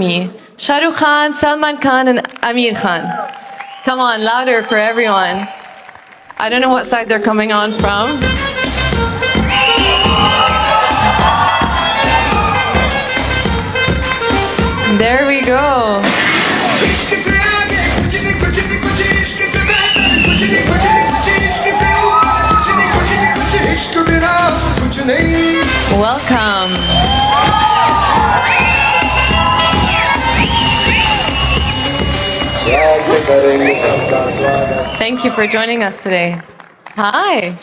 Me. Shah Rukh Khan, Salman Khan, and Amir Khan. Come on, louder for everyone. I don't know what side they're coming on from. There we go. Welcome. Thank you for joining us today. Hi.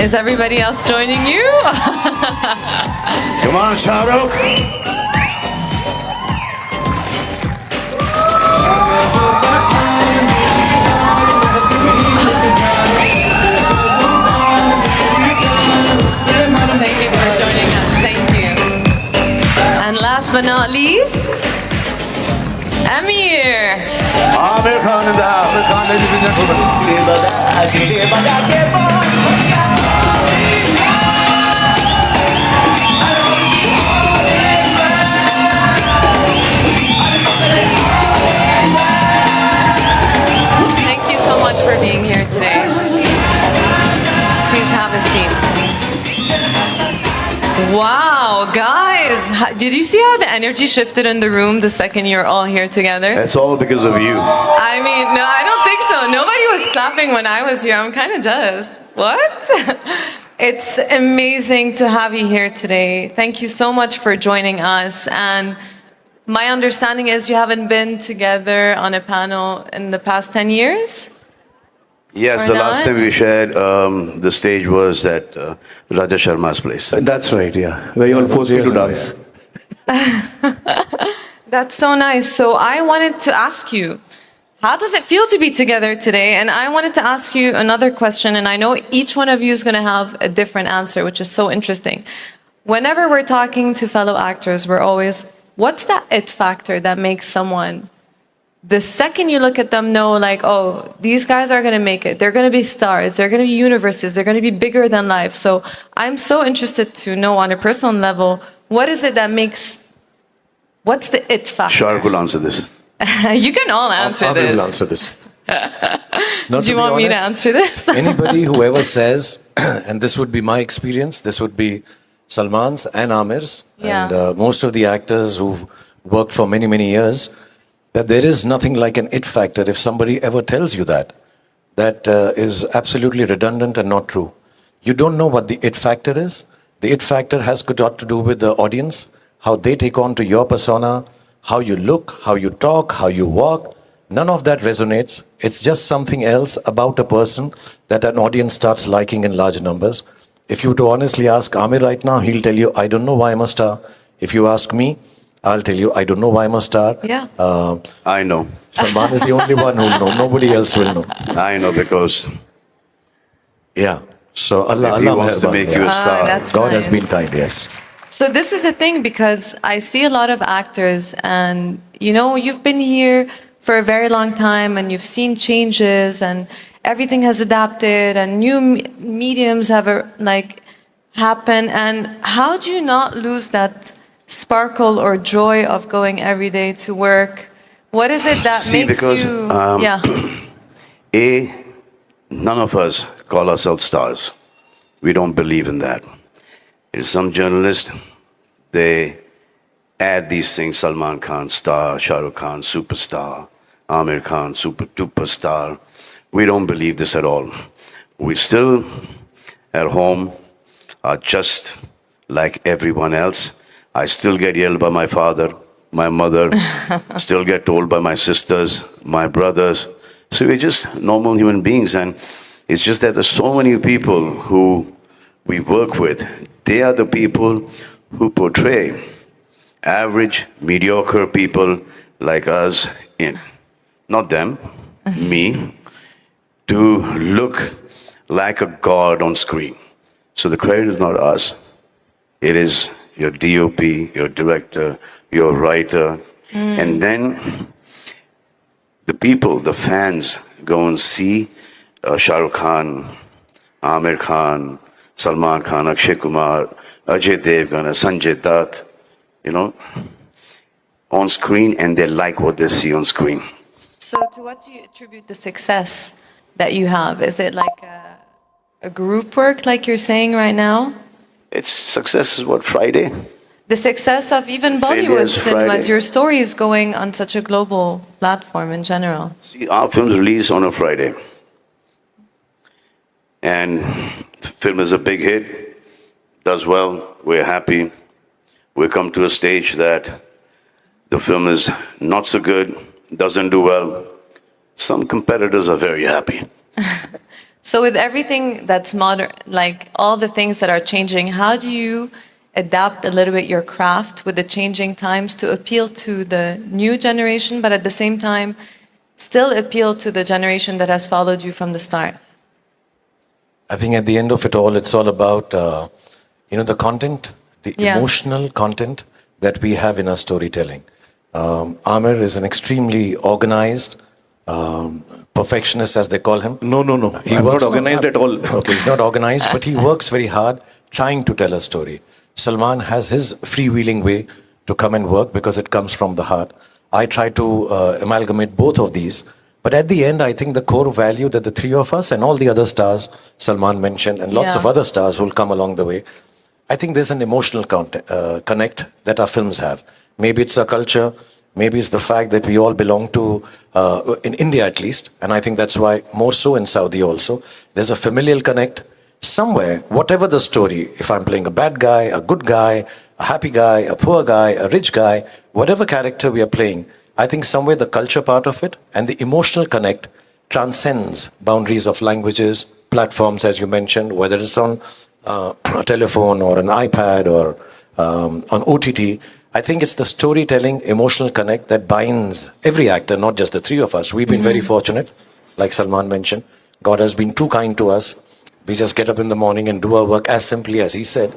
Is everybody else joining you? Come on, Shah Rukh. Thank you for joining us. Thank you. And last but not least, Amir. Amir Khan in the house. Amir Khan, ladies and Thank you so much for being here today. Please have a seat. Wow, guys, did you see how the energy shifted in the room the second you're all here together? It's all because of you. I mean, no, I don't think so. Nobody was clapping when I was here. I'm kind of jealous. What? It's amazing to have you here today. Thank you so much for joining us. And my understanding is you haven't been together on a panel in the past 10 years? Yes, Or the last not? time we shared the stage was at Raja Sharma's place. That's right, yeah. Where you all forced me to dance. That's so nice. So I wanted to ask you, how does it feel to be together today? And I wanted to ask you another question, and I know each one of you is going to have a different answer, which is so interesting. Whenever we're talking to fellow actors, we're always, what's that it factor that makes someone, the second you look at them, know like, oh, these guys are going to make it. They're going to be stars. They're going to be universes. They're going to be bigger than life. So I'm so interested to know on a personal level, what is it that makes, what's the it factor? Shah Rukh will answer this. You can all answer I this. will answer this. Do you want me to answer this? Anybody, whoever says, and this would be my experience, this would be Salman's and Amir's, Yeah. and most of the actors who've worked for many, many years, that there is nothing like an it factor. If somebody ever tells you that, that is absolutely redundant and not true. You don't know what the it factor is. The it factor has got to do with the audience, how they take on to your persona, how you look, how you talk, how you walk. None of that resonates. It's just something else about a person that an audience starts liking in large numbers. If you were to honestly ask Amir right now, he'll tell you, I don't know why I'm a star. If you ask me, I'll tell you, I don't know why I'm a star. Yeah. I know. Salman is the only one who'll know. Nobody else will know. I know because Yeah. So Allah, if he Allah wants to Meherban, make you a yeah. star, that's God has nice. been kind, yes. So this is a thing because I see a lot of actors and, you know, you've been here for a very long time and you've seen changes and everything has adapted and new mediums have happen. And how do you not lose that sparkle or joy of going every day to work? What is it that See, makes because, you... yeah. None of us call ourselves stars. We don't believe in that. There's some journalists, they add these things, Salman Khan, star, Shah Rukh Khan, superstar, Amir Khan, superstar. We don't believe this at all. We still, at home, are just like everyone else. I still get yelled by my father, my mother, still get told by my sisters, my brothers. So we're just normal human beings, and it's just that there's so many people who we work with. They are the people who portray average, mediocre people like us in, not them, me, to look like a god on screen. So the credit is not us. It is your DOP, your director, your writer, and then the people, the fans, go and see Shah Rukh Khan, Amir Khan, Salman Khan, Akshay Kumar, Ajay Devgan, Sanjay Dutt, you know, on screen, and they like what they see on screen. So, to what do you attribute the success that you have? Is it like a group work, like you're saying right now? It's success is what, Friday? The success of even Failure Bollywood is cinemas, Friday. your story is going on such a global platform in general. See, our films release on a Friday. And the film is a big hit, does well, we're happy. We come to a stage that the film is not so good, doesn't do well. Some competitors are very happy. So with everything that's modern, like all the things that are changing, how do you adapt a little bit your craft with the changing times to appeal to the new generation, but at the same time, still appeal to the generation that has followed you from the start? I think at the end of it all, it's all about, the content, the Yeah. emotional content that we have in our storytelling. Amir is an extremely organized, perfectionist, as they call him. No. I'm not organized at all. Okay, he's not organized, but he works very hard trying to tell a story. Salman has his freewheeling way to come and work because it comes from the heart. I try to amalgamate both of these. But at the end, I think the core value that the three of us and all the other stars Salman mentioned and lots Yeah. of other stars who will come along the way, I think there's an emotional connect that our films have. Maybe it's our culture, maybe it's the fact that we all belong to, in India at least, and I think that's why more so in Saudi also, there's a familial connect. Somewhere, whatever the story, if I'm playing a bad guy, a good guy, a happy guy, a poor guy, a rich guy, whatever character we are playing, I think somewhere the culture part of it and the emotional connect transcends boundaries of languages, platforms, as you mentioned, whether it's on a telephone or an iPad or on OTT. I think it's the storytelling, emotional connect that binds every actor, not just the three of us. We've been very fortunate, like Salman mentioned. God has been too kind to us. We just get up in the morning and do our work as simply as he said,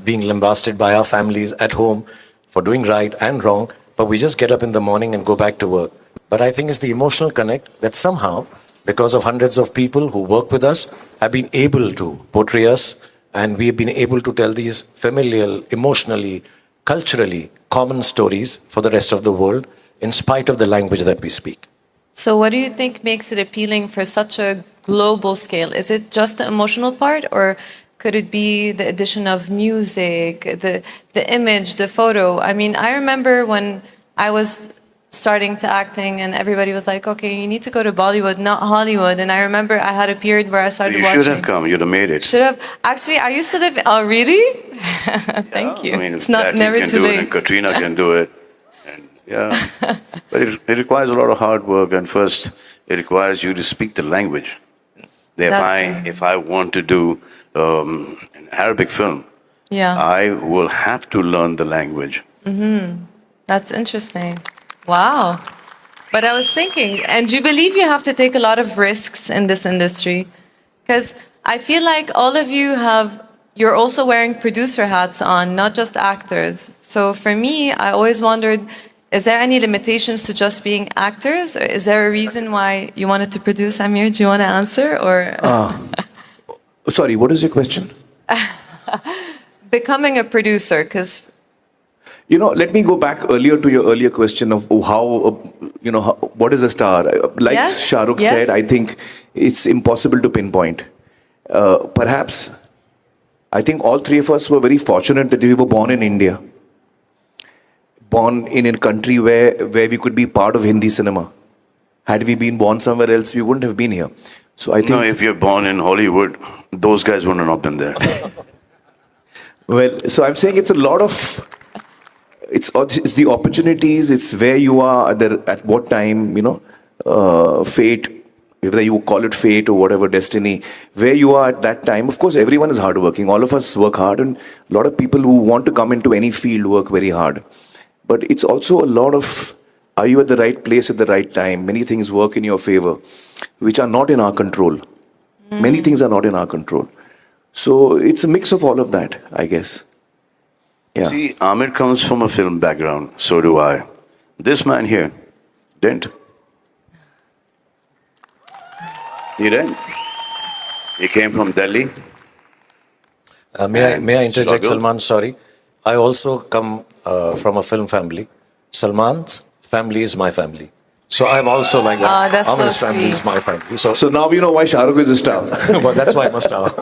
being lambasted by our families at home for doing right and wrong, but we just get up in the morning and go back to work. But I think it's the emotional connect that somehow, because of hundreds of people who work with us, have been able to portray us, and we have been able to tell these familial, emotionally, culturally common stories for the rest of the world, in spite of the language that we speak. So what do you think makes it appealing for such a global scale? Is it just the emotional part, or could it be the addition of music, the image, the photo? I mean, I remember when I was starting to acting and everybody was like, okay, you need to go to Bollywood, not Hollywood. And I remember I had a period where I started You watching. should have come, you'd have made it. Should have. Actually, I used to live. Oh, really? Thank you. I mean, it's not Jackie never can too do late. it, and Katrina can do it. And yeah, but it requires a lot of hard work. And first, it requires you to speak the language. If I want to do an Arabic film, Yeah, I will have to learn the language. that's interesting. Wow. But I was thinking, and do you believe you have to take a lot of risks in this industry? Because I feel like all of you you're also wearing producer hats on, not just actors. So for me, I always wondered, is there any limitations to just being actors? Or is there a reason why you wanted to produce? Amir, do you want to answer? Or Sorry, what is your question? becoming a producer? Because Let me go back earlier to your earlier question of how, what is a star? Like Yes, Shah Rukh yes. said, I think it's impossible to pinpoint. Perhaps, I think all three of us were very fortunate that we were born in India. Born in a country where we could be part of Hindi cinema. Had we been born somewhere else, we wouldn't have been here. So I think... No, if you're born in Hollywood, those guys would have not been there. Well, so I'm saying it's a lot of... It's the opportunities, it's where you are at what time, fate, whether you call it fate or whatever, destiny, where you are at that time. Of course, everyone is hardworking. All of us work hard, and a lot of people who want to come into any field work very hard. But it's also a lot of, are you at the right place at the right time? Many things work in your favor, which are not in our control. Many things are not in our control. So it's a mix of all of that, I guess. Yeah. See, Amir comes from a film background, so do I. This man here didn't. He didn't. He came from Delhi. May I interject, struggle. Salman? Sorry. I also come from a film family. Salman's family is my family. So I'm also like that. Ah, that's so Amir's family is sweet. my family. So, So now you know why Shah Rukh is a star. but that's why I must have.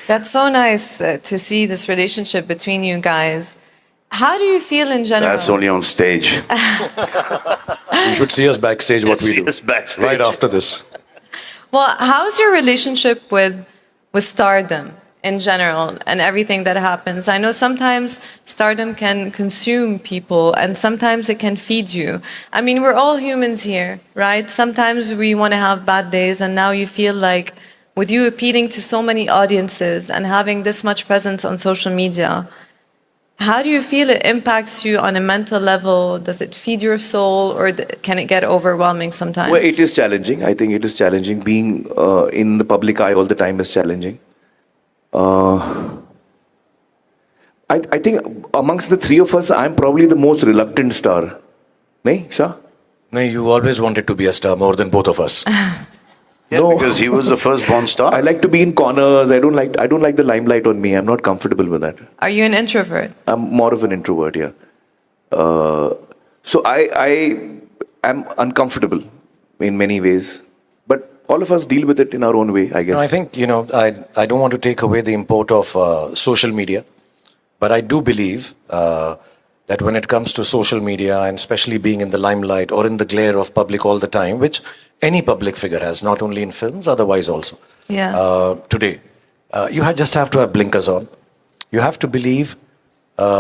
That's so nice to see this relationship between you guys. How do you feel in general? That's only on stage. You should see us backstage what we See do. us backstage. Right after this. Well, how's your relationship with stardom in general and everything that happens? I know sometimes stardom can consume people and sometimes it can feed you. I mean, we're all humans here, right? Sometimes we want to have bad days, and now you feel like with you appealing to so many audiences and having this much presence on social media, how do you feel it impacts you on a mental level? Does it feed your soul, or can it get overwhelming sometimes? Well, it is challenging. I think it is challenging. Being in the public eye all the time is challenging. I think amongst the three of us, I'm probably the most reluctant star. Nahi, Shah? No, you always wanted to be a star more than both of us. Yeah, No. because he was the firstborn star. I like to be in corners. I don't like the limelight on me. I'm not comfortable with that. Are you an introvert? I'm more of an introvert, yeah. So I am uncomfortable in many ways. But all of us deal with it in our own way, I guess. No, I think, I don't want to take away the import of social media, but I do believe that when it comes to social media, and especially being in the limelight or in the glare of public all the time, which any public figure has, not only in films, otherwise also. Yeah. Today, just have to have blinkers on. You have to believe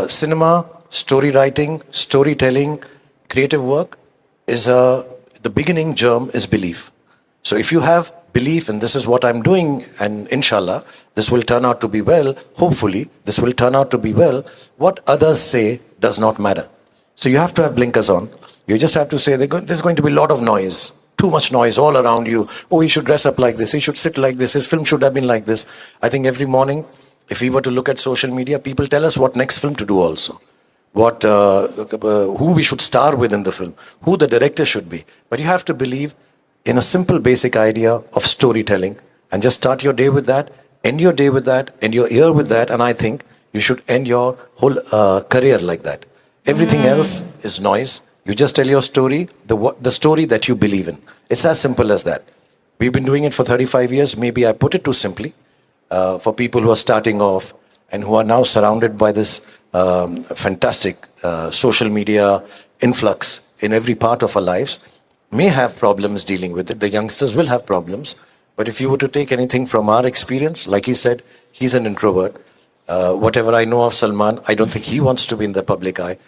cinema, story writing, storytelling, creative work is the beginning germ is belief. So if you have belief in this is what I'm doing, and inshallah, this will turn out to be well, hopefully, this will turn out to be well, what others say does not matter. So you have to have blinkers on. You just have to say there's going to be a lot of noise, too much noise all around you. Oh, he should dress up like this, he should sit like this, his film should have been like this. I think every morning, if we were to look at social media, people tell us what next film to do also. Who we should star with in the film, who the director should be. But you have to believe in a simple basic idea of storytelling and just start your day with that, end your day with that, end your year with that, and I think you should end your whole career like that. Everything else is noise. You just tell your story, the story that you believe in. It's as simple as that. We've been doing it for 35 years. Maybe I put it too simply for people who are starting off and who are now surrounded by this fantastic social media influx in every part of our lives, may have problems dealing with it. The youngsters will have problems. But if you were to take anything from our experience, like he said, he's an introvert. Whatever I know of Salman, I don't think he wants to be in the public eye.